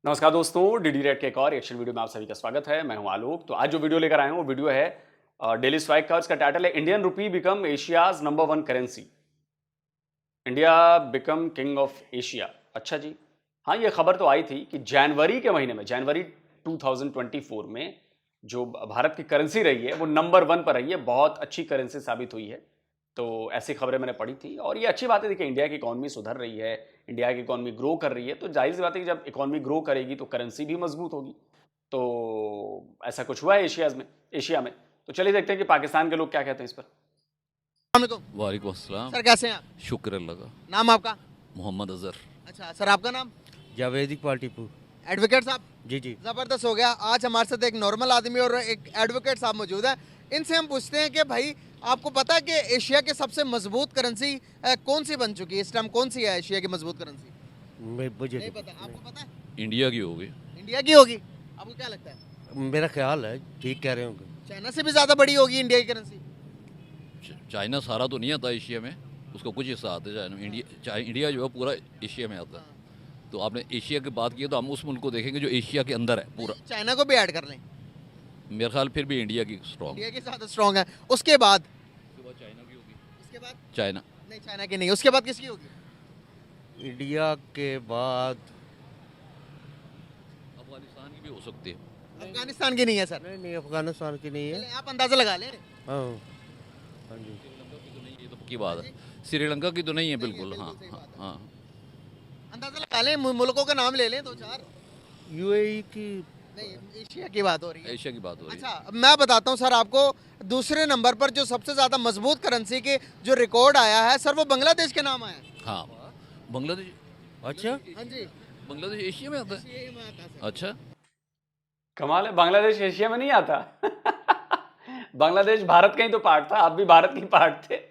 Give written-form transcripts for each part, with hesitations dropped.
नमस्कार दोस्तों, DD red के एक और रिएक्शन वीडियो में आप सभी का स्वागत है। मैं हूं आलोक। तो आज जो वीडियो लेकर आए हैं वो वीडियो है डेली स्ट्राइक का। उसका टाइटल है Indian rupee become Asia's number 1 currency. India become king of Asia. अच्छा जी, हाँ, ये खबर तो आई थी कि जनवरी के महीने में, जनवरी 2024 में जो भारत की करेंसी रही है वो नंबर 1 पर रही है। बहुत अच्छी करेंसी साबित हुई है। तो ऐसी खबरें मैंने पढ़ी थी और ये अच्छी बात है। देखिए, इंडिया की इकोनॉमी सुधर रही है, इंडिया की इकोनॉमी ग्रो कर रही है, तो जाहिर सी बात है कि जब इकोनॉमी ग्रो करेगी तो करेंसी भी मजबूत होगी। तो ऐसा कुछ हुआ है एशिया में। तो चलिए देखते हैं कि पाकिस्तान के लोग क्या कहते हैं इस पर। वालेकुम अस्सलाम। सर कैसे हैं आप? शुक्र अल्लाह का। नाम आपका? मोहम्मद अजहर। अच्छा सर, आपका नाम? जावेद इकबाल टीपू। एडवोकेट साहब, जी जी। जबरदस्त हो गया। आज हमारे साथ एक नॉर्मल आदमी और एक एडवोकेट साहब मौजूद है। इनसे हम पूछते हैं कि भाई आपको पता है कि एशिया के सबसे मजबूत करेंसी कौन सी बन चुकी है इस टाइम? कौन सी है एशिया की मजबूत करेंसी? मुझे नहीं पता, आपको पता है? इंडिया की होगी। इंडिया की होगी। आपको क्या लगता है? मेरा ख्याल है ठीक कह रहे होंगे। चाइना से भी ज्यादा बड़ी होगी इंडिया की करेंसी? चाइना सारा तो नहीं आता एशिया में, उसका कुछ हिस्सा आता है चाइना में। इंडिया जो है पूरा एशिया में आता है। तो आपने एशिया की बात की तो हम उस मुल्क को देखेंगे जो एशिया के अंदर है पूरा। चाइना को भी ऐड कर लें? मेरे ख्याल फिर भी इंडिया की स्ट्रॉन्ग। इंडिया की ज्यादा स्ट्रॉन्ग है। उसके बाद चाइना की होगी। उसके बाद चाइना नहीं, चाइना की नहीं। उसके बाद किसकी होगी? इंडिया के बाद अफगानिस्तान की भी हो सकती है। अफगानिस्तान की नहीं है सर। नहीं नहीं, अफगानिस्तान की नहीं है। चलें, आप अंदाजा लगा लें। हाँ हाँ जी। श्रीलंका की तो नहीं, ये तो पक्की बात है। श्रीलंका की तो नहीं है बिल्कुल। हाँ सही हाँ बात है। हाँ। अंदाजा लगा लें, मुल्कों के नाम ले लें दो चार। यूएई की। नहीं, एशिया की बात हो रही है। एशिया की बात हो रही है। अच्छा, मैं बताता हूँ सर आपको। दूसरे नंबर पर जो सबसे ज्यादा मजबूत करेंसी के जो रिकॉर्ड आया है सर, वो बांग्लादेश के नाम आया है। हाँ, बांग्लादेश। अच्छा। हाँ जी, बांग्लादेश एशिया में आता है। ये बात है सर। अच्छा। कमाल है, बांग्लादेश एशिया में नहीं आता। बांग्लादेश भारत का ही तो पार्ट था, आप भी भारत की पार्ट थे।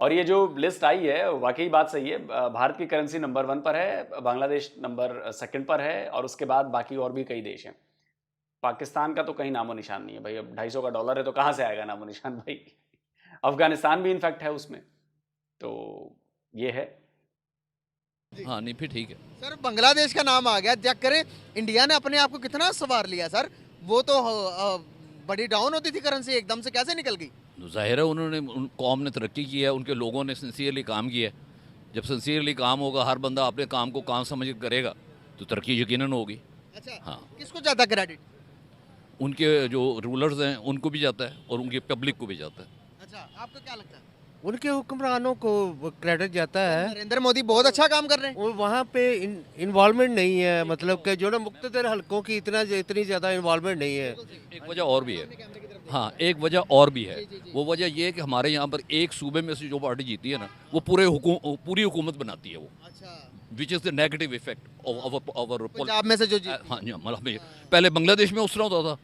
और ये जो लिस्ट आई है वाकई बात सही है। भारत की करेंसी नंबर 1 पर है, बांग्लादेश नंबर 2 पर है और उसके बाद बाकी और भी कई देश हैं। पाकिस्तान का तो कहीं नामो निशान नहीं है भाई। अब 250 का डॉलर है तो कहाँ से आएगा नामो निशान भाई। अफगानिस्तान भी इनफैक्ट है उसमें। तो ये है। हाँ नहीं, फिर ठीक है। सर बांग्लादेश का नाम आ गया, चेक करें इंडिया ने अपने आप को कितना सवार लिया सर। वो तो बड़ी डाउन होती थी करेंसी, एकदम से कैसे निकल गई? तो जाहिर है उन्होंने उन कौम ने तरक्की की है, उनके लोगों ने सिंसियरली काम किया है। जब सिंसियरली काम होगा, हर बंदा अपने काम को काम समझ के करेगा तो तरक्की यकीनन होगी। अच्छा, हाँ, किसको ज्यादा क्रेडिट? उनके जो रूलर्स हैं उनको भी जाता है और उनकी पब्लिक को भी जाता है। अच्छा, आपको क्या लगता है? उनके हुक्मरानों को क्रेडिट जाता है। नरेंद्र मोदी बहुत अच्छा काम कर रहे हैं। और वहाँ पे इन्वॉल्वमेंट नहीं है, मतलब कि जो ना मुख्तलिफ हलकों की इतनी ज़्यादा इन्वॉल्वमेंट नहीं है। एक वजह और भी है। हाँ, एक वजह और भी है। वो वजह ये है कि हमारे यहाँ पर एक सूबे में से जो पार्टी जीती है ना, वो पूरी हुकूमत बनाती है वो, अच्छा, which is the negative effect of Punjab में से जो जीती। हाँ जी, मतलब पहले बांग्लादेश में उस तरह होता था।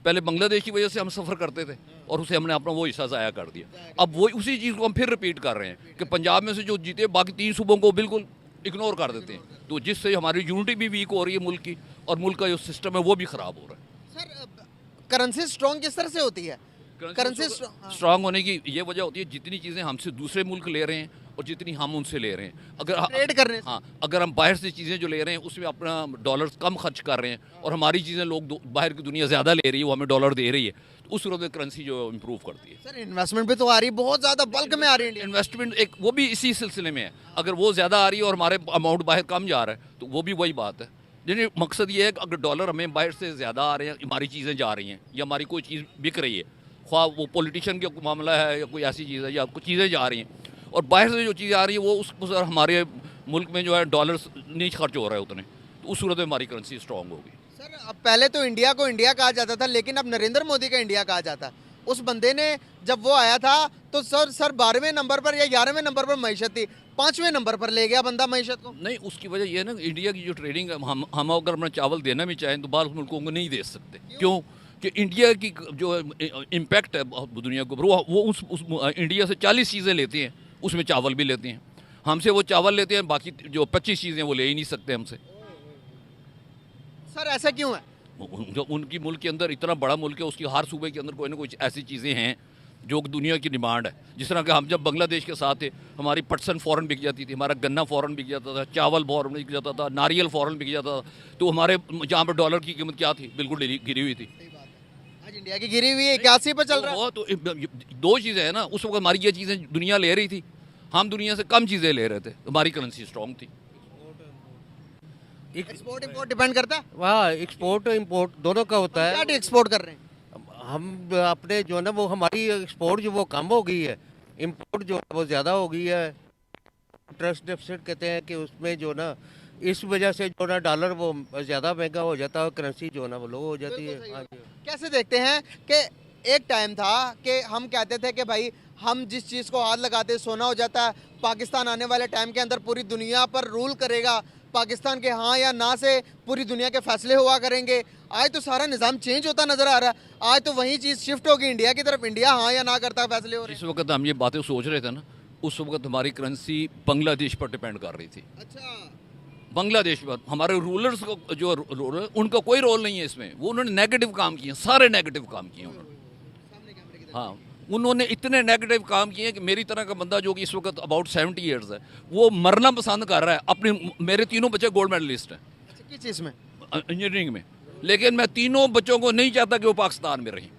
पहले बांग्लादेश की वजह से हम सफ़र करते थे और उसे हमने अपना वो हिस्सा ज़ाया कर दिया। अब वो उसी चीज़ को हम फिर रिपीट कर रहे हैं कि पंजाब में से जो जीते बाकी 3 सूबों को बिल्कुल इग्नोर कर देते हैं। तो जिससे हमारी यूनिटी भी वीक हो रही है मुल्क की, और मुल्क का जो सिस्टम है वो भी ख़राब हो रहा है। सर करेंसी स्ट्रॉन्ग किस तरह से होती है? करेंसी स्ट्रांग होने की ये वजह होती है, जितनी चीज़ें हमसे दूसरे मुल्क ले रहे हैं और जितनी हम उनसे ले रहे हैं। ट्रेड कर रहे हैं। हाँ, अगर हम बाहर से चीज़ें जो ले रहे हैं उसमें अपना डॉलर कम खर्च कर रहे हैं और हमारी चीज़ें लोग बाहर की दुनिया ज़्यादा ले रही है, वो हमें डॉलर दे रही है, तो उस सूरत में करेंसी जो इम्प्रूव करती है। सर इन्वेस्टमेंट भी तो आ रही है, बहुत ज्यादा बल्क में आ रही है। इन्वेस्टमेंट एक वो भी इसी सिलसिले में है। अगर वो ज़्यादा आ रही है और हमारे अमाउंट बाहर कम जा रहा है तो वो भी वही बात है। यानी मकसद ये है कि अगर डॉलर हमें बाहर से ज़्यादा आ रहे हैं, हमारी चीज़ें जा रही हैं या हमारी कोई चीज़ बिक रही है, ख्वाह वो पॉलिटिशियन का मामला है या कोई ऐसी चीज़ है या कुछ चीज़ें जा रही हैं, और बाहर से जो चीज़ें आ रही है वो उस हमारे मुल्क में जो है डॉलर्स नहीं खर्च हो रहे उतने, तो उस सूरत में हमारी करेंसी स्ट्रॉन्ग होगी। सर अब पहले तो इंडिया को इंडिया कहा जाता था, लेकिन अब नरेंद्र मोदी का इंडिया कहा जाता है। उस बंदे ने जब वो आया था तो सर 12वें नंबर पर या 11वें नंबर पर मईशत थी, 5वें नंबर पर ले गया बंदा मईशत को। नहीं, उसकी वजह यह है ना, इंडिया की जो ट्रेडिंग है, हम अगर अपना चावल देना भी चाहें तो बाहर मुल्कों को नहीं दे सकते। क्यों? कि इंडिया की जो इम्पैक्ट है दुनिया के ऊपर, वो उस इंडिया से 40 चीज़ें लेते हैं, उसमें चावल भी लेते हैं। हमसे वो चावल लेते हैं, बाकी जो 25 चीज़ें वो ले ही नहीं सकते हमसे। सर ऐसा क्यों है? जो उनकी मुल्क के अंदर इतना बड़ा मुल्क है, उसकी हर सूबे के अंदर कोई ना कोई ऐसी चीज़ें हैं जो दुनिया की डिमांड है। जिस तरह कि हम जब बांग्लादेश के साथ थे, हमारी पटसन फ़ौरन बिक जाती थी, हमारा गन्ना फ़ौरन बिक जाता था, चावल फ़ौरन बिक जाता था, नारियल फ़ौरन बिक जाता था। तो हमारे जहाँ पर डॉलर की कीमत क्या थी, बिल्कुल गिरी हुई थी। आज इंडिया की गिरी हुई है 81 पे चल रहा है। वो तो दो चीज़ें हैं ना, उस वक्त हमारी ये चीज़ें दुनिया ले रही थी, हम दुनिया से कम चीज़ें ले रहे थे, हमारी करेंसी स्ट्रॉन्ग थी। एक्सपोर्ट इंपोर्ट डिपेंड करता है। वहाँ एक्सपोर्ट इम्पोर्ट दोनों का होता क्या है। एक्सपोर्ट कर रहे हैं? हम अपने जो है ना वो हमारी एक्सपोर्ट जो वो कम हो गई है, इंपोर्ट जो है वो ज़्यादा हो गई है। ट्रस्ट डेफिसिट कहते हैं कि उसमें जो ना इस वजह से जो ना डॉलर वो ज़्यादा महंगा हो जाता है और करेंसी जो है ना वो लो हो जाती है। हाँ जी। कैसे देखते हैं कि एक टाइम था कि हम कहते थे कि भाई हम जिस चीज़ को हाथ लगाते सोना हो जाता है, पाकिस्तान आने वाले टाइम के अंदर पूरी दुनिया पर रूल करेगा, पाकिस्तान के हाँ या ना से पूरी दुनिया के फैसले हुआ करेंगे। आज तो सारा निज़ाम चेंज होता नजर आ रहा है। आज तो वही चीज़ शिफ्ट होगी इंडिया की तरफ, इंडिया हाँ या ना करता फैसले हो रहे जिस वक्त हम ये बातें सोच रहे थे ना, उस वक्त हमारी करेंसी बांग्लादेश पर डिपेंड कर रही थी। हैं। अच्छा, बांग्लादेश पर हमारे रूलर्स को जो रूलर, उनका कोई रोल नहीं है इसमें। वो उन्होंने नेगेटिव काम किए, सारे नेगेटिव काम किए उन्होंने। हाँ, उन्होंने इतने नेगेटिव काम किए कि मेरी तरह का बंदा जो कि इस वक्त अबाउट 70 ईयर्स है, वो मरना पसंद कर रहा है। अपने मेरे तीनों बच्चे गोल्ड मेडलिस्ट हैं अच्छा किस चीज़ में? इंजीनियरिंग में, लेकिन मैं तीनों बच्चों को नहीं चाहता कि वो पाकिस्तान में रहें।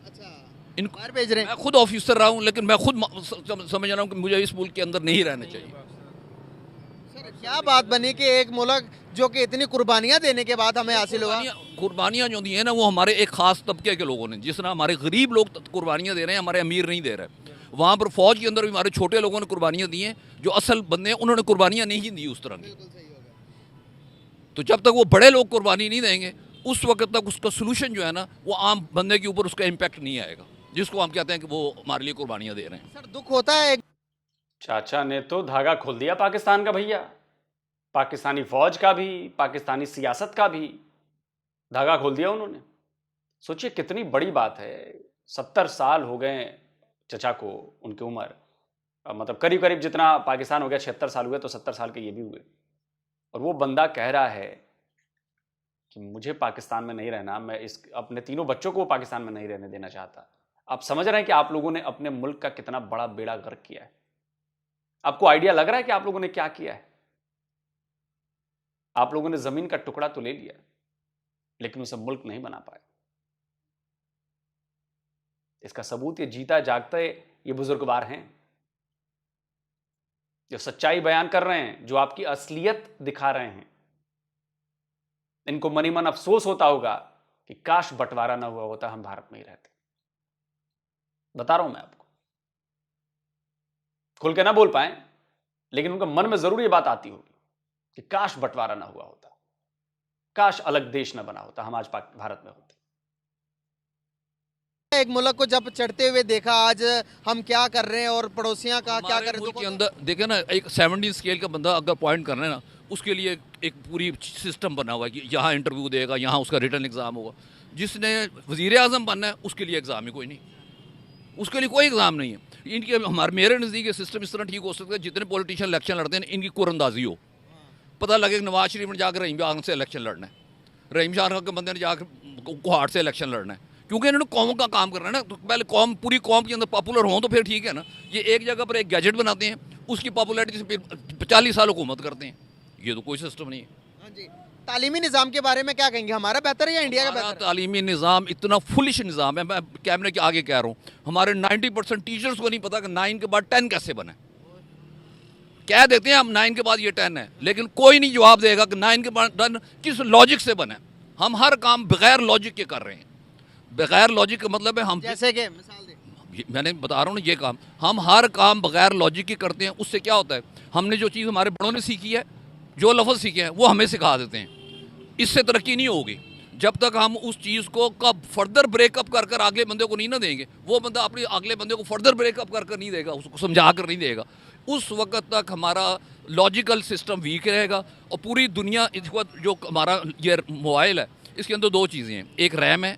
अच्छा, इनको बाहर भेज रहे हैं। मैं खुद ऑफिसर रहा हूँ, लेकिन मैं खुद समझ रहा हूँ कि मुझे इस मुल्क के अंदर नहीं रहना चाहिए। सर क्या बात बनी कि एक मुल्क जो कि इतनी कुर्बानियां देने के बाद हमें हासिल हुआ। कुर्बानियाँ जो दी हैं ना, वो हमारे एक खास तबके के लोगों ने, जिस तरह हमारे गरीब लोग कुर्बानियाँ दे रहे हैं, हमारे अमीर नहीं दे रहे। वहाँ पर फौज के अंदर भी हमारे छोटे लोगों ने कुर्बानियाँ दी हैं, जो असल बंदे हैं उन्होंने कुर्बानियाँ नहीं दी उस तरह की। तो जब तक वो बड़े लोग कुर्बानी नहीं देंगे, उस वक्त तक उसका सोल्यूशन जो है ना, वो आम बंदे के ऊपर उसका इम्पैक्ट नहीं आएगा, जिसको हम कहते हैं कि वो हमारे लिए कुर्बानियाँ दे रहे हैं। सर दुख होता है। चाचा ने तो धागा खोल दिया पाकिस्तान का भैया, पाकिस्तानी फौज का भी, पाकिस्तानी सियासत का भी धागा खोल दिया उन्होंने। सोचिए कितनी बड़ी बात है। 70 साल हो गए चचा को, उनकी उम्र मतलब करीब करीब जितना पाकिस्तान हो गया, 76 साल हुए, तो 70 साल के ये भी हुए। और वो बंदा कह रहा है कि मुझे पाकिस्तान में नहीं रहना, मैं इस अपने तीनों बच्चों को पाकिस्तान में नहीं रहने देना चाहता। आप समझ रहे हैं कि आप लोगों ने अपने मुल्क का कितना बड़ा बेड़ा गर्क किया है? आपको आइडिया लग रहा है कि आप लोगों ने क्या किया है? आप लोगों ने जमीन का टुकड़ा तो ले लिया, लेकिन उसे मुल्क नहीं बना पाए। इसका सबूत ये जीता जागता ये बुजुर्गवार हैं, जो सच्चाई बयान कर रहे हैं, जो आपकी असलियत दिखा रहे हैं। इनको मनी मन अफसोस होता होगा कि काश बंटवारा ना हुआ होता, हम भारत में ही रहते। बता रहा हूं मैं आपको, खुल के ना बोल पाए, लेकिन उनके मन में जरूर ये बात आती होगी कि काश बंटवारा ना हुआ होता, काश अलग देश ना बना होता, हम आज भारत में होते। एक मुल्क को जब चढ़ते हुए देखा, आज हम क्या कर रहे हैं और पड़ोसियां का क्या कर रहे हैं। मुल्क के अंदर देखे ना, एक 17 स्केल का बंदा अगर पॉइंट करना है ना, उसके लिए एक पूरी सिस्टम बना हुआ है कि यहाँ इंटरव्यू देगा, यहाँ उसका रिटर्न एग्जाम होगा। जिसने वजीर आजम बनना है उसके लिए एग्जाम ही कोई नहीं, उसके लिए कोई एग्जाम नहीं है। इनके मेरे नज़दीक सिस्टम इस तरह ठीक हो सकता है, जितने पॉलिटिशियन इलेक्शन लड़ते हैं इनकी कुरंदाजी हो, पता लगे कि नवाज शरीफ ने जाकर रहीम खान से इलेक्शन लड़ना है, रहीम खान के बंदे ने जाकर कुहाड़ से इलेक्शन लड़ना है, क्योंकि इन्होंने कौम का काम करना है ना। तो पहले कौम, पूरी कौम के अंदर पॉपुलर हों तो फिर ठीक है ना। ये एक जगह पर एक गैजेट बनाते हैं, उसकी पॉपुलैरिटी से फिर 40 साल हुकूमत करते हैं, ये तो कोई सिस्टम नहीं है। हाँ जी, तालीमी निज़ाम के बारे में क्या कहेंगे? हमारा बेहतर है या इंडिया का हमारा बेहतर है? तालीमी निज़ाम इतना फुलिश निज़ाम है, मैं कैमरे के आगे कह रहा हूँ, हमारे 90% टीचर्स को नहीं पता कि 9 के बाद 10 कैसे बने। कह देते हैं हम 9 के बाद ये 10 है, लेकिन कोई नहीं जवाब देगा कि 9 के बाद 10 किस लॉजिक से बने। हम हर काम बगैर लॉजिक के कर रहे हैं। बगैर लॉजिक का मतलब है हम, जैसे कि मिसाल दे। मैंने बता रहा हूँ ना, ये काम हम हर काम बगैर लॉजिक के करते हैं। उससे क्या होता है, हमने जो चीज़ हमारे बड़ों ने सीखी है, जो लफ्ज़ सीखे हैं, वो हमें सिखा देते हैं। इससे तरक्की नहीं होगी जब तक हम उस चीज़ को कब फर्दर ब्रेकअप कर कर अगले बंदे को नहीं ना देंगे। वो बंदा अपने अगले बंदे को फर्दर ब्रेकअप कर कर नहीं देगा, उसको समझा कर नहीं देगा। उस वक्त तक हमारा लॉजिकल सिस्टम वीक रहेगा। और पूरी दुनिया इस वक्त जो हमारा ये मोबाइल है, इसके अंदर दो चीज़ें हैं, एक रैम है,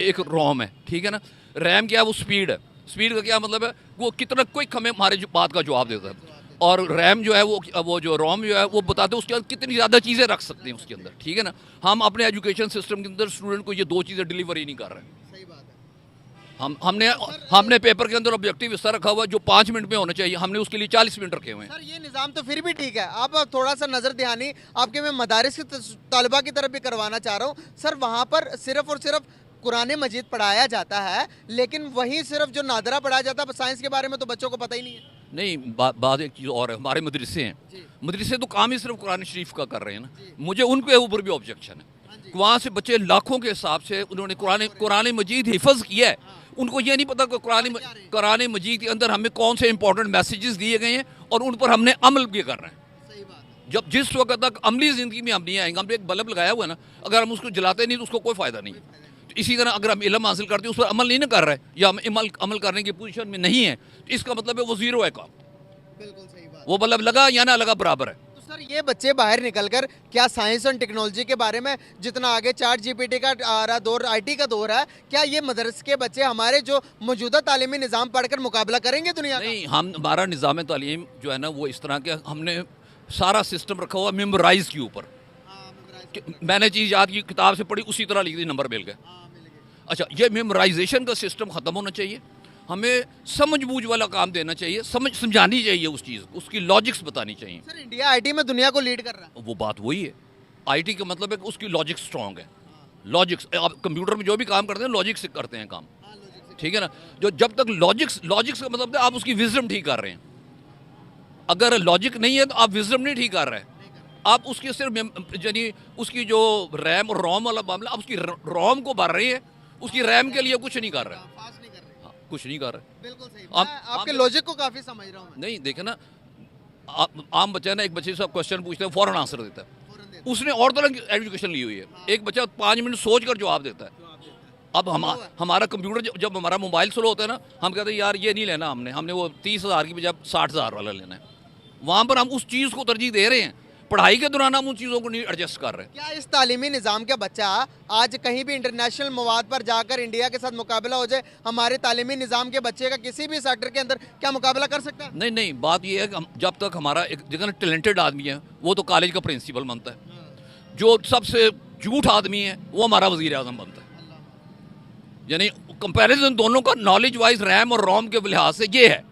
एक रोम है, ठीक है ना। रैम क्या है, वो स्पीड है। स्पीड का क्या मतलब है, वो कितना क्विक हमें हमारे बात का जवाब देता है। और रैम जो है वो जो रोम जो है वो बताते हैं उसके अंदर कितनी ज़्यादा चीज़ें रख सकते हैं उसके अंदर, ठीक है ना। हम अपने एजुकेशन सिस्टम के अंदर स्टूडेंट को ये दो चीज़ें डिलीवर ही नहीं कर रहे हैं। सही बात है। हमने पेपर के अंदर ऑब्जेक्टिव हिस्सा रखा हुआ है जो 5 मिनट में होना चाहिए, हमने उसके लिए 40 मिनट रखे हुए हैं। सर ये निज़ाम तो फिर भी ठीक है। आप थोड़ा सा नज़र दहानी आपके मैं मदारिस के तलबा की तरफ भी करवाना चाह रहा हूँ। सर वहाँ पर सिर्फ और सिर्फ कुरान मजीद पढ़ाया जाता है, लेकिन वहीं सिर्फ जो नादरा पढ़ाया जाता है साइंस के बारे में तो बच्चों को पता ही नहीं है। नहीं, बात एक चीज़ और है, हमारे मदरसे हैं, मदरसे तो काम ही सिर्फ कुरान शरीफ का कर रहे हैं ना, मुझे उनके ऊपर भी ऑब्जेक्शन है। वहाँ से बच्चे लाखों के हिसाब से उन्होंने कुरान मजीद हिफज किया है, उनको ये नहीं पता कि कुरान मजीद के अंदर हमें कौन से इंपॉर्टेंट मैसेजेस दिए गए हैं और उन पर हमने अमल भी कर रहे हैं। जब जिस वक्त तक अमली ज़िंदगी में हम नहीं आएंगे, हमने एक बल्ब लगाया हुआ है ना, अगर हम उसको जलाते नहीं तो उसको कोई फ़ायदा नहीं है। तो इसी तरह अगर हम इल्म हासिल करते हैं उस पर अमल नहीं ना कर रहे या हम अमल करने की पोजीशन में नहीं है, तो इसका मतलब है वो ज़ीरो है काम। बिल्कुल सही बात। वो बल्ब लगा या ना लगा बराबर है। तो सर ये बच्चे बाहर निकलकर क्या साइंस और टेक्नोलॉजी के बारे में जितना आगे चैट जीपीटी का आ रहा दौर, आईटी का दौर है, क्या ये मदरसे के बच्चे हमारे जो मौजूदा तालीमी निज़ाम पढ़कर मुकाबला करेंगे दुनिया का? नहीं, हमारा निज़ाम तालीम जो है ना वो इस तरह के हमने सारा सिस्टम रखा हुआ मेमोराइज के ऊपर। मैंने चीज़ याद की, किताब से पढ़ी, उसी तरह लिख दी, नंबर मिल गए। अच्छा, ये मेमोराइजेशन का सिस्टम ख़त्म होना चाहिए, हमें समझ बूझ वाला काम देना चाहिए, समझानी चाहिए उस चीज़, उसकी लॉजिक्स बतानी चाहिए। सर इंडिया आईटी में दुनिया को लीड कर रहा है। वो बात वही है, आईटी का मतलब है कि उसकी लॉजिक स्ट्रॉन्ग है। लॉजिक्स, आप कंप्यूटर में जो भी काम करते हैं लॉजिक से करते हैं काम, ठीक है ना। जो जब तक लॉजिक्स का मतलब है आप उसकी विजडम ठीक कर रहे हैं। अगर लॉजिक नहीं है तो आप विजडम नहीं ठीक कर रहे हैं, आप उसकी सिर्फ यानी उसकी जो रैम और रोम वाला मामला, आप उसकी रोम को भर रहे हैं, उसकी रैम के लिए कुछ नहीं कर रहे हैं। हाँ, कुछ नहीं कर रहे। बिल्कुल सही। आप- मैं आपके आप- लॉजिक को काफी समझ रहा हूँ। नहीं, देखे ना, आम बच्चा है ना, एक बच्चे से आप क्वेश्चन पूछते हैं फौरन आंसर देता है, उसने और तरह की एजुकेशन ली हुई है। एक बच्चा 5 मिनट सोच कर जवाब देता है। अब हमारा कंप्यूटर जब हमारा मोबाइल स्लो होता है ना, हम कहते हैं यार ये नहीं लेना, हमने वो 30,000 की बजाय 60,000 वाला लेना है। वहाँ पर हम उस चीज़ को तरजीह दे रहे हैं, पढ़ाई के दौरान हम उन चीज़ों को नहीं एडजस्ट कर रहे हैं। क्या इस तालीमी निज़ाम का बच्चा आज कहीं भी इंटरनेशनल मवाद पर जाकर इंडिया के साथ मुकाबला हो जाए, हमारे तालीमी निज़ाम के बच्चे का किसी भी सेक्टर के अंदर क्या मुकाबला कर सकता है? नहीं नहीं, बात ये है कि जब तक हमारा एक जगह टैलेंटेड आदमी है वो तो कॉलेज का प्रिंसिपल बनता है, जो सबसे झूठ आदमी है वो हमारा वज़ीर आज़म बनता है। यानी कंपैरिजन दोनों का नॉलेज वाइज रैम और रोम के लिहाज से ये है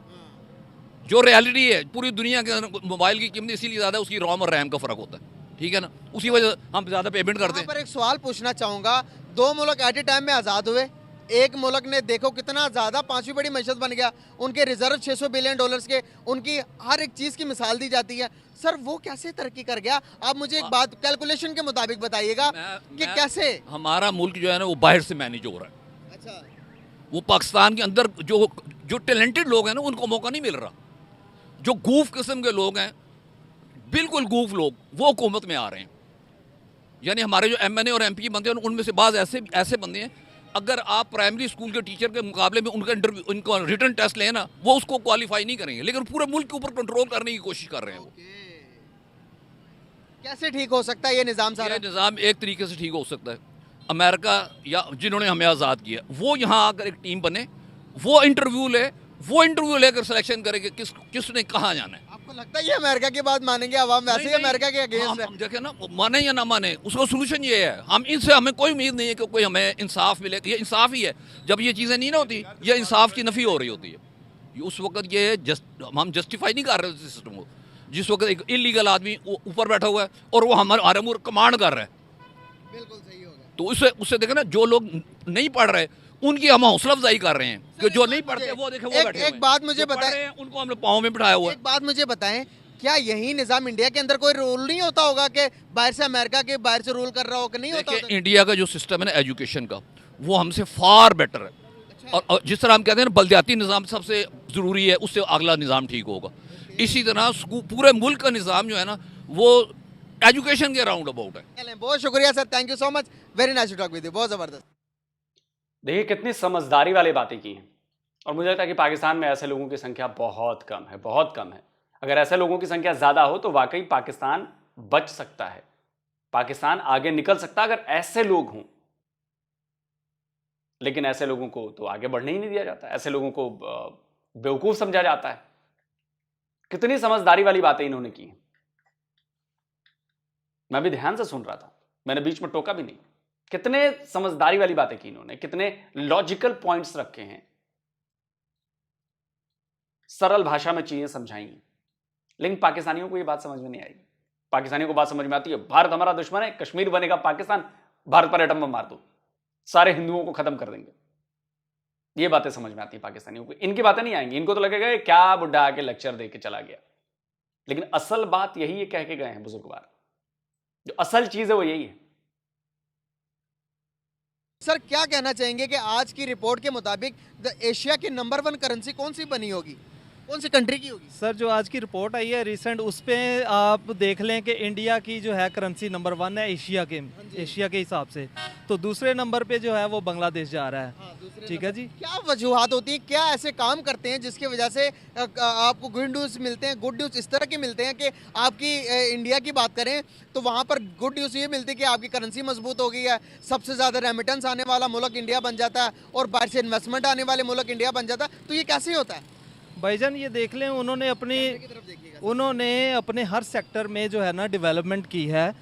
जो रियलिटी है। पूरी दुनिया के अंदर मोबाइल की कीमत इसीलिए ज़्यादा है, उसकी रोम और रैम का फ़र्क होता है, ठीक है ना, उसी वजह से हम ज़्यादा पेमेंट करते यहाँ हैं। पर एक सवाल पूछना चाहूँगा, 2 मुल्क एट ए टाइम में आज़ाद हुए, एक मुल्क ने देखो कितना ज़्यादा 5वीं बड़ी मईशत बन गया, उनके रिजर्व 600 बिलियन डॉलर्स के, उनकी हर एक चीज़ की मिसाल दी जाती है। सर वो कैसे तरक्की कर गया? आप मुझे एक बात कैलकुलेशन के मुताबिक बताइएगा कि कैसे। हमारा मुल्क जो है ना वो बाहर से मैनेज हो रहा है। अच्छा, वो पाकिस्तान के अंदर जो टैलेंटेड लोग हैं ना उनको मौका नहीं मिल रहा। जो गूफ किस्म के लोग हैं, बिल्कुल गूफ लोग, वो हुकूमत में आ रहे हैं। यानी हमारे जो MNA और MP बनते हैं उनमें से बाज़ ऐसे बंदे हैं, अगर आप प्राइमरी स्कूल के टीचर के मुकाबले में उनका रिटर्न टेस्ट लें ना, वो उसको क्वालिफाई नहीं करेंगे, लेकिन पूरे मुल्क के ऊपर कंट्रोल करने की कोशिश कर रहे हैं। वो कैसे ठीक हो सकता है ये निज़ाम सारा? ये निज़ाम एक तरीके से ठीक हो सकता है। अमेरिका या जिन्होंने हमें आज़ाद किया, वो यहाँ आकर एक टीम बने, वो इंटरव्यू लेकर सिलेक्शन करे कि किसने कहाँ जाना है। आपको लगता है ये अमेरिका की बात मानेंगे आवाम? वैसे ही नहीं, अमेरिका के अगेंस्ट है। हम देखें ना, माने या ना माने, उसका सोल्यूशन ये है, हमें कोई उम्मीद नहीं है कि कोई हमें इंसाफ मिले। ये इंसाफ ही है, जब ये चीज़ें नहीं ना होती, ये इंसाफ की नफ़ी हो रही होती है। उस वक्त ये हम जस्टिफाई नहीं कर रहे सिस्टम को। जिस वक्त एक इलीगल आदमी ऊपर बैठा हुआ है और वो हमारे मुल्क कमांड कर रहा है, बिल्कुल सही होगा। तो उससे देखें ना, जो लोग नहीं पढ़ रहे उनकी हम हौसला अफजाई कर रहे हैं कि जो नहीं पढ़ते वो देखें वो बैठे हुए एक हैं। बात मुझे जो पढ़ बताएं, रहे हैं, उनको हमने पाँव में बिठाया हुआ है। एक बात मुझे बताएं, क्या यही निज़ाम इंडिया के अंदर कोई रूल नहीं होता होगा कि बाहर से अमेरिका के बाहर से रूल कर रहा हो कि नहीं होता? देखिए, इंडिया का जो सिस्टम है ना एजुकेशन का, वो हमसे फार बेटर है। और जिस तरह हम कहते हैं ना बल्दियाती निज़ाम सबसे ज़रूरी है, उससे अगला निज़ाम ठीक होगा। इसी तरह पूरे मुल्क का निज़ाम जो है ना वो एजुकेशन के राउंड अबाउट है। चलें, बहुत शुक्रिया sir, thank you so much, very nice to talk with you, बहुत ज़बरदस्त। देखिए कितनी समझदारी वाली बातें की हैं, और मुझे लगता है कि पाकिस्तान में ऐसे लोगों की संख्या बहुत कम है, बहुत कम है। अगर ऐसे लोगों की संख्या ज़्यादा हो तो वाकई पाकिस्तान बच सकता है, पाकिस्तान आगे निकल सकता है अगर ऐसे लोग हों। लेकिन ऐसे लोगों को तो आगे बढ़ने ही नहीं दिया जाता, ऐसे लोगों को बेवकूफ़ समझा जाता है। कितनी समझदारी वाली बातें इन्होंने की हैं। मैं भी ध्यान से सुन रहा था, मैंने बीच में टोका भी नहीं। कितने समझदारी वाली बातें की इन्होंने, कितने लॉजिकल पॉइंट्स रखे हैं, सरल भाषा में चीजें समझाई। लेकिन पाकिस्तानियों को ये बात समझ में नहीं आएगी। पाकिस्तानियों को बात समझ में आती है भारत हमारा दुश्मन है, कश्मीर बनेगा पाकिस्तान, भारत पर एटम बम मार दो, सारे हिंदुओं को खत्म कर देंगे। ये बातें समझ में आती है पाकिस्तानियों को, इनकी बातें नहीं आएंगी। इनको तो लगेगा कि क्या बुड्ढा आके लेक्चर दे के चला गया। लेकिन असल बात यही है, कह के गए हैं बुजुर्गवार, जो असल चीज है वो यही है। सर क्या कहना चाहेंगे कि आज की रिपोर्ट के मुताबिक एशिया की नंबर 1 करेंसी कौन सी बनी होगी, कौन सी कंट्री की होगी? सर जो आज की रिपोर्ट आई है रिसेंट, उस पर आप देख लें कि इंडिया की जो है करेंसी नंबर 1 है एशिया के हिसाब से। तो दूसरे नंबर पे जो है वो बांग्लादेश जा रहा है। ठीक है जी। क्या वजूहत होती है, क्या ऐसे काम करते हैं जिसकी वजह से आपको गुड न्यूज़ मिलते हैं, गुड न्यूज़ इस तरह के मिलते हैं कि आपकी इंडिया की बात करें तो वहाँ पर गुड न्यूज़ ये मिलती है कि आपकी करेंसी मजबूत हो गई है, सबसे ज़्यादा रेमिटेंस आने वाला मुल्क इंडिया बन जाता है और बाहर से इन्वेस्टमेंट आने वाले मुल्क इंडिया बन जाता है। तो ये कैसे होता है? भाईजान ये देख लें, उन्होंने अपने हर सेक्टर में जो है ना डेवलपमेंट की है।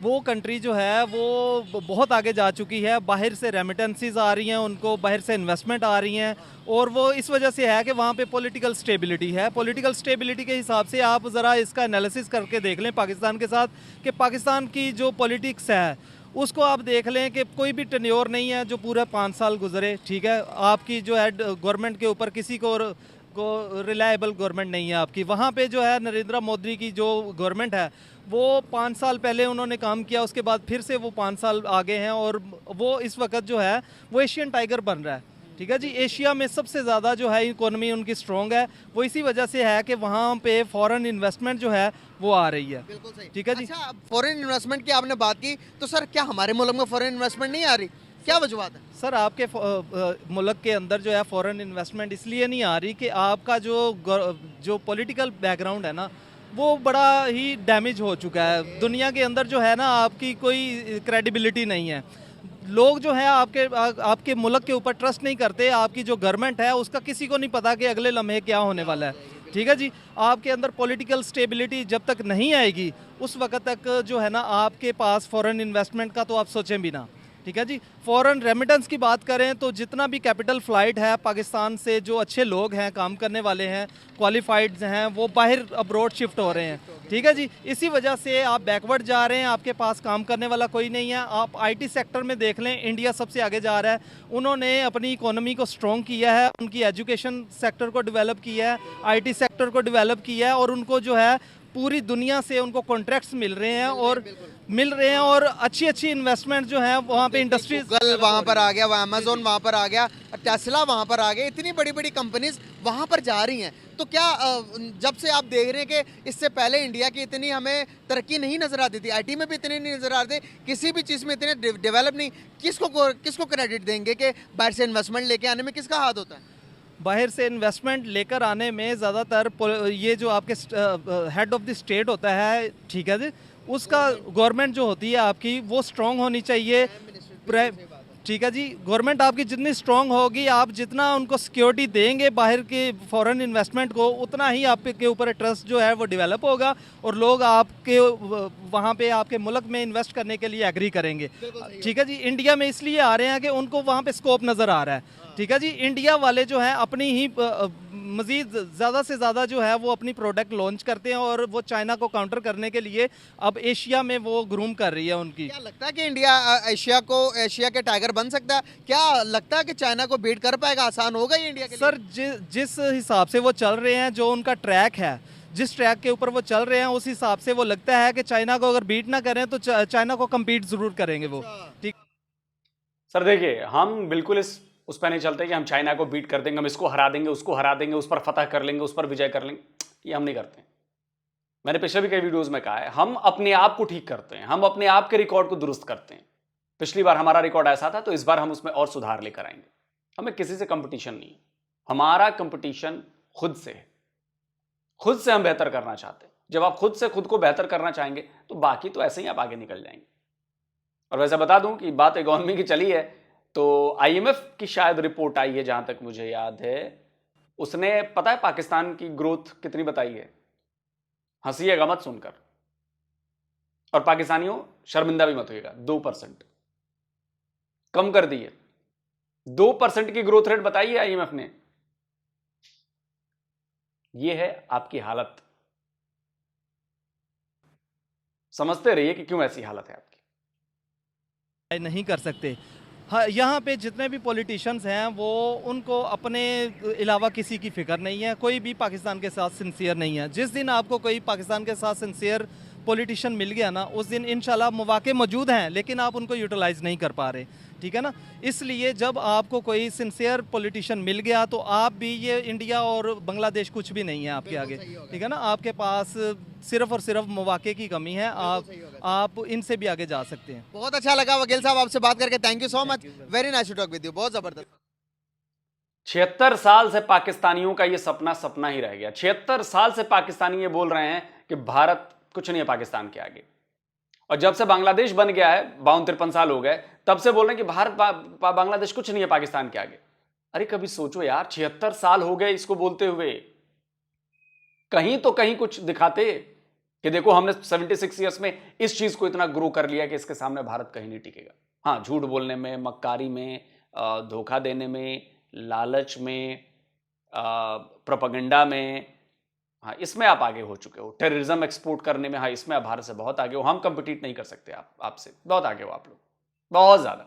वो कंट्री जो है वो बहुत आगे जा चुकी है, बाहर से रेमिटेंसीज आ रही हैं उनको, बाहर से इन्वेस्टमेंट आ रही हैं, और वो इस वजह से है कि वहाँ पे पॉलिटिकल स्टेबिलिटी है। पॉलिटिकल स्टेबिलिटी के हिसाब से आप ज़रा इसका एनालिसिस करके देख लें पाकिस्तान के साथ, कि पाकिस्तान की जो पॉलिटिक्स है उसको आप देख लें कि कोई भी टेन्योर नहीं है जो पूरा 5 साल गुजरे। ठीक है, आपकी जो है गवर्नमेंट के ऊपर किसी को रिलायबल गवर्नमेंट नहीं है आपकी। वहाँ पे जो है नरेंद्र मोदी की जो गवर्नमेंट है वो 5 साल पहले उन्होंने काम किया, उसके बाद फिर से वो 5 साल आगे हैं, और वो इस वक्त जो है वो एशियन टाइगर बन रहा है। ठीक है जी, एशिया में सबसे ज़्यादा जो है इकोनॉमी उनकी स्ट्रॉन्ग है। वो इसी वजह से है कि वहाँ पे फॉरेन इन्वेस्टमेंट जो है वो आ रही है। बिल्कुल सही। ठीक है जी। अच्छा, फॉरेन इन्वेस्टमेंट की आपने बात की, तो सर क्या हमारे मुल्क में फॉरेन इन्वेस्टमेंट नहीं आ रही, क्या वजूहत है? सर आपके मुल्क के अंदर जो है फॉरेन इन्वेस्टमेंट इसलिए नहीं आ रही कि आपका जो पॉलिटिकल बैकग्राउंड है ना वो बड़ा ही डैमेज हो चुका है। दुनिया के अंदर जो है ना आपकी कोई क्रेडिबिलिटी नहीं है। लोग जो है आपके मुल्क के ऊपर ट्रस्ट नहीं करते। आपकी जो गवर्नमेंट है उसका किसी को नहीं पता कि अगले लम्हे क्या होने वाला है। ठीक है जी, आपके अंदर पॉलिटिकल स्टेबिलिटी जब तक नहीं आएगी उस वक्त तक जो है ना आपके पास फॉरेन इन्वेस्टमेंट का तो आप सोचें भी ना। ठीक है जी, फॉरेन रेमिटेंस की बात करें तो जितना भी कैपिटल फ्लाइट है पाकिस्तान से, जो अच्छे लोग हैं, काम करने वाले हैं, क्वालिफाइड हैं, वो बाहर अब्रॉड शिफ्ट हो रहे हैं। ठीक है जी, इसी वजह से आप बैकवर्ड जा रहे हैं, आपके पास काम करने वाला कोई नहीं है। आप आईटी सेक्टर में देख लें, इंडिया सबसे आगे जा रहा है। उन्होंने अपनी इकोनॉमी को स्ट्रॉन्ग किया है, उनकी एजुकेशन सेक्टर को डेवलप किया है, आईटी सेक्टर को डेवलप किया है, और उनको जो है पूरी दुनिया से उनको कॉन्ट्रैक्ट्स मिल रहे हैं और अच्छी अच्छी इन्वेस्टमेंट जो है वहाँ पे इंडस्ट्रीज, गूगल वहाँ पर आ गया, अमेजोन वहाँ पर आ गया, टेस्ला वहाँ पर आ गया, इतनी बड़ी बड़ी कंपनीज वहाँ पर जा रही हैं। तो क्या जब से आप देख रहे हैं कि इससे पहले इंडिया की इतनी हमें तरक्की नहीं नजर आती थी, आईटी में भी इतनी नहीं नजर आती, किसी भी चीज़ में इतने डेवलप नहीं, किसको क्रेडिट देंगे कि बाहर से इन्वेस्टमेंट लेके आने में किसका हाथ होता है? बाहर से इन्वेस्टमेंट लेकर आने में ज़्यादातर ये जो आपके हेड ऑफ द स्टेट होता है, ठीक है जी, उसका गवर्नमेंट जो होती है आपकी वो स्ट्रांग होनी चाहिए। ठीक है जी, गवर्नमेंट आपकी जितनी स्ट्रांग होगी, आप जितना उनको सिक्योरिटी देंगे बाहर के फॉरेन इन्वेस्टमेंट को, उतना ही आपके ऊपर ट्रस्ट जो है वो डेवलप होगा और लोग आपके वहाँ पे आपके मुल्क में इन्वेस्ट करने के लिए एग्री करेंगे। ठीक है जी, इंडिया में इसलिए आ रहे हैं कि उनको वहाँ पे स्कोप नज़र आ रहा है। ठीक है जी, इंडिया वाले जो हैं अपनी ही मज़ीद ज़्यादा से ज़्यादा जो है वो अपनी प्रोडक्ट लॉन्च करते हैं और वो चाइना को काउंटर करने के लिए अब एशिया में वो ग्रूम कर रही है उनकी। क्या लगता है कि इंडिया एशिया के टाइगर बन सकता है? क्या लगता है कि चाइना को बीट कर पाएगा? आसान होगा ये इंडिया के लिए? सर जिस हिसाब से वो चल रहे हैं, जो उनका ट्रैक है, जिस ट्रैक के ऊपर वो चल रहे हैं, उस हिसाब से वो लगता है कि चाइना को अगर बीट ना करें तो चाइना को कम्पीट ज़रूर करेंगे वो। ठीक सर देखिए, हम बिल्कुल उस पर नहीं चलते कि हम चाइना को बीट कर देंगे, हम इसको हरा देंगे, उसको हरा देंगे, उस पर फतह कर लेंगे, उस पर विजय कर लेंगे, ये हम नहीं करते। मैंने पिछले भी कई वीडियोस में कहा है, हम अपने आप को ठीक करते हैं, हम अपने आप के रिकॉर्ड को दुरुस्त करते हैं। पिछली बार हमारा रिकॉर्ड ऐसा था तो इस बार हम उसमें और सुधार लेकर आएंगे। हमें किसी से कंपटीशन नहीं है, हमारा कंपटीशन खुद से है। खुद से हम बेहतर करना चाहते हैं। जब आप खुद से खुद को बेहतर करना चाहेंगे तो बाकी तो ऐसे ही आप आगे निकल जाएंगे। और वैसे बता दूं कि बात इकोनॉमी की चली है तो आईएमएफ की शायद रिपोर्ट आई है, जहां तक मुझे याद है, उसने पता है पाकिस्तान की ग्रोथ कितनी बताई है? हंसीएगा मत सुनकर, और पाकिस्तानियों शर्मिंदा भी मत होइएगा, 2%। कम कर दी है। 2% की ग्रोथ रेट बताई है आईएमएफ ने। यह है आपकी हालत। समझते रहिए कि क्यों ऐसी हालत है आपकी। नहीं कर सकते। हाँ, यहाँ पे जितने भी पॉलिटिशियंस हैं वो उनको अपने अलावा किसी की फिक्र नहीं है, कोई भी पाकिस्तान के साथ सिंसियर नहीं है। जिस दिन आपको कोई पाकिस्तान के साथ सिंसियर पॉलिटिशियन मिल गया ना, उस दिन इंशाल्लाह मौके मौजूद हैं, लेकिन आप उनको यूटिलाइज नहीं कर पा रहे, ठीक है ना। इसलिए जब आपको कोई सिंसियर पॉलिटिशियन मिल गया तो आप भी, ये इंडिया और बांग्लादेश कुछ भी नहीं है आपके आगे, ठीक है ना। आपके पास सिर्फ और सिर्फ मौके की कमी है, आप इनसे भी आगे जा सकते हैं। बहुत अच्छा लगा वकील साहब आपसे बात करके, thank you so much, very nice to talk with you, बहुत जबरदस्त। 76 साल से पाकिस्तानियों का ये सपना सपना ही रह गया। 76 साल से पाकिस्तानी ये बोल रहे हैं कि भारत कुछ नहीं है पाकिस्तान के आगे, और जब से बांग्लादेश बन गया है, 52-53 साल हो गए, तब से बोल रहे हैं कि भारत बांग्लादेश कुछ नहीं है पाकिस्तान के आगे। अरे कभी सोचो यार, 76 साल हो गए इसको बोलते हुए, कहीं तो कहीं कुछ दिखाते कि देखो हमने 76 ईयर्स में इस चीज को इतना ग्रो कर लिया कि इसके सामने भारत कहीं नहीं टिकेगा। हाँ, झूठ बोलने में, मक्कारी में, धोखा देने में, लालच में, प्रोपेगेंडा में, हाँ इसमें आप आगे हो चुके हो। टेररिज्म एक्सपोर्ट करने में, हाँ इसमें आप भारत से बहुत आगे हो। हम कंपीट नहीं कर सकते आपसे, बहुत आगे हो आप लोग, बहुत ज्यादा,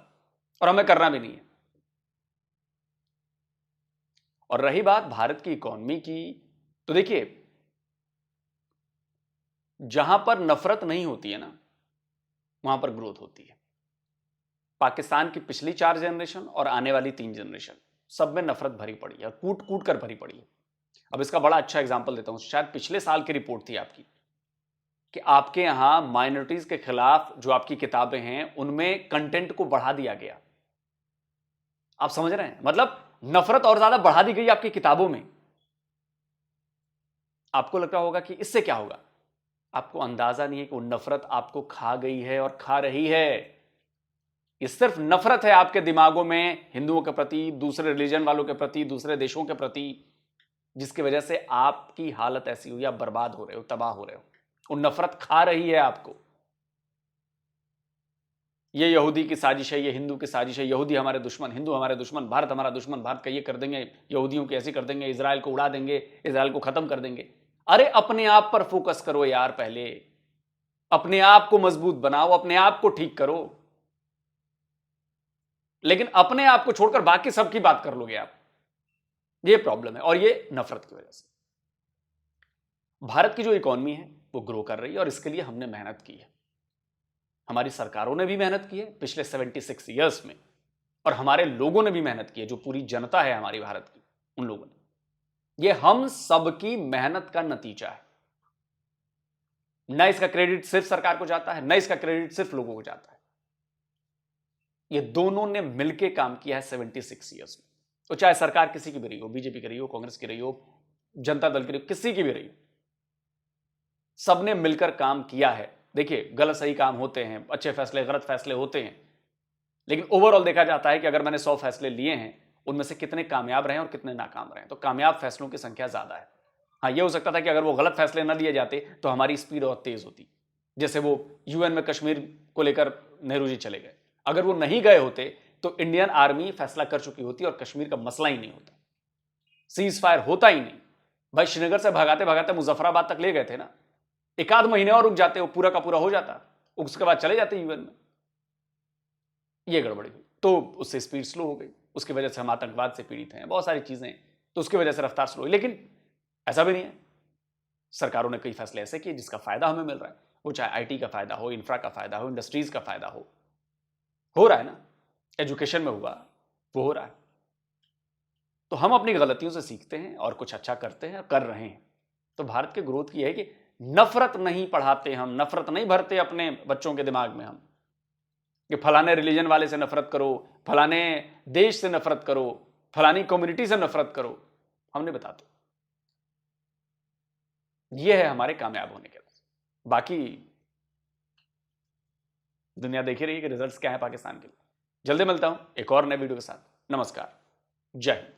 और हमें करना भी नहीं है। और रही बात भारत की इकोनॉमी की, तो देखिए जहां पर नफरत नहीं होती है ना, वहां पर ग्रोथ होती है। पाकिस्तान की पिछली 4 जनरेशन और आने वाली 3 जनरेशन, सब में नफरत भरी पड़ी है, कूट कूट कर भरी पड़ी है। अब इसका बड़ा अच्छा एग्जांपल देता हूं। शायद पिछले साल की रिपोर्ट थी आपकी कि आपके यहां माइनॉरिटीज के खिलाफ जो आपकी किताबें हैं उनमें कंटेंट को बढ़ा दिया गया। आप समझ रहे हैं, मतलब नफरत और ज्यादा बढ़ा दी गई आपकी किताबों में। आपको लगता होगा कि इससे क्या होगा, आपको अंदाजा नहीं है कि वो नफरत आपको खा गई है और खा रही है। ये सिर्फ नफरत है आपके दिमागों में हिंदुओं के प्रति, दूसरे रिलीजन वालों के प्रति, दूसरे देशों के प्रति, जिसकी वजह से आपकी हालत ऐसी हुई, आप बर्बाद हो रहे हो, तबाह हो रहे हो। वो नफरत खा रही है आपको। ये यहूदी की साजिश है, ये हिंदू की साजिश है, यहूदी हमारे दुश्मन, हिंदू हमारे दुश्मन, भारत हमारा दुश्मन, भारत का ये कर देंगे, यहूदियों की ऐसी कर देंगे, इजराइल को उड़ा देंगे, इजराइल को खत्म कर देंगे। अरे अपने आप पर फोकस करो यार, पहले अपने आप को मजबूत बनाओ, अपने आप को ठीक करो। लेकिन अपने आप को छोड़कर बाकी सबकी बात कर लोगे आप, ये प्रॉब्लम है। और ये नफरत की वजह से भारत की जो इकोनॉमी है वो ग्रो कर रही है, और इसके लिए हमने मेहनत की है। हमारी सरकारों ने भी मेहनत की है पिछले 76 ईयर्स में, और हमारे लोगों ने भी मेहनत की है, जो पूरी जनता है हमारी भारत की, उन लोगों ने। ये हम सबकी मेहनत का नतीजा है। न इसका क्रेडिट सिर्फ सरकार को जाता है, न इसका क्रेडिट सिर्फ लोगों को जाता है। ये दोनों ने मिलकर काम किया है 76 ईयर्स में। तो चाहे सरकार किसी की भी रही हो, बीजेपी की रही हो, कांग्रेस की रही हो, जनता दल की रही हो, किसी की भी रही हो, सबने मिलकर काम किया है। देखिए गलत सही काम होते हैं, अच्छे फैसले गलत फैसले होते हैं, लेकिन ओवरऑल देखा जाता है कि अगर मैंने 100 फैसले लिए हैं, उनमें से कितने कामयाब रहे और कितने नाकाम रहे, तो कामयाब फैसलों की संख्या ज्यादा है। हाँ, ये हो सकता था कि अगर वो गलत फैसले न लिए जाते तो हमारी स्पीड और तेज होती। जैसे वो यूएन में कश्मीर को लेकर नेहरू जी चले गए, अगर वो नहीं गए होते तो इंडियन आर्मी फैसला कर चुकी होती और कश्मीर का मसला ही नहीं होता, सीज फायर होता ही नहीं। भाई श्रीनगर से भगाते भगाते मुजफ्फराबाद तक ले गए थे ना, एक आध महीने और रुक जाते, वो पूरा का पूरा हो जाता, उसके बाद चले जाते यूएन में। ये गड़बड़ी हुई तो उससे स्पीड स्लो हो गई, उसकी वजह से हम आतंकवाद से पीड़ित हैं, बहुत सारी चीजें, तो उसकी वजह से रफ्तार स्लो हुई। लेकिन ऐसा भी नहीं है, सरकारों ने कई फैसले ऐसे किए जिसका फायदा हमें मिल रहा है। वो चाहे आईटी का फायदा हो, इंफ्रा का फायदा हो, इंडस्ट्रीज का फायदा हो रहा है ना, एजुकेशन में हुआ, वो हो रहा है। तो हम अपनी गलतियों से सीखते हैं और कुछ अच्छा करते हैं, कर रहे हैं। तो भारत के ग्रोथ की है कि नफरत नहीं पढ़ाते, हम नफरत नहीं भरते अपने बच्चों के दिमाग में हम कि फलाने रिलीजन वाले से नफरत करो, फलाने देश से नफरत करो, फलानी कम्युनिटी से नफरत करो। हम नहीं बताते। यह है हमारे कामयाब होने के बाद। बाकी दुनिया देख ही रही है कि रिजल्ट्स क्या है पाकिस्तान के लिए। जल्दी मिलता हूं एक और नए वीडियो के साथ। नमस्कार, जय हिंद।